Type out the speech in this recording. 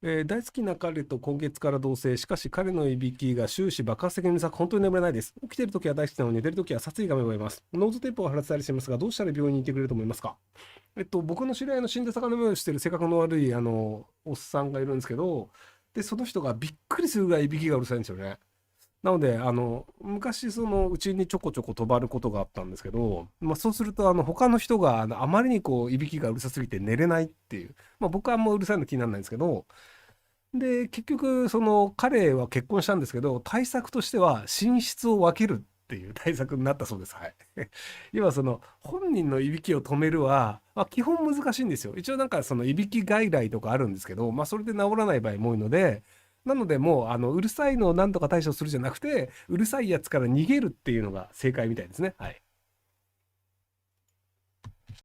大好きな彼と今月から同棲。しかし彼のいびきが終始爆発的にうるさく、本当に眠れないです。起きてるときは大好きなのに、寝てるときは殺意が芽生えます。ノーズテープを貼らせたりしてますが、どうしたら病院に行ってくれると思いますか？僕の知り合いの死んだ魚の目をしてる性格の悪い、おっさんがいるんですけど、で、その人がびっくりするぐらいいびきがうるさいんですよね。なので、昔、うちにちょこちょこ泊まることがあったんですけど、そうすると、他の人が、あまりにこう、いびきがうるさすぎて寝れないっていう。僕はあんまうるさいの気にならないんですけど、で、結局、彼は結婚したんですけど、対策としては、寝室を分けるっていう対策になったそうです。はい。要は、本人のいびきを止めるは、基本難しいんですよ。一応なんか、いびき外来とかあるんですけど、それで治らない場合も多いので、なので、もう、うるさいのを何とか対処するじゃなくて、うるさいやつから逃げるっていうのが正解みたいですね。はい。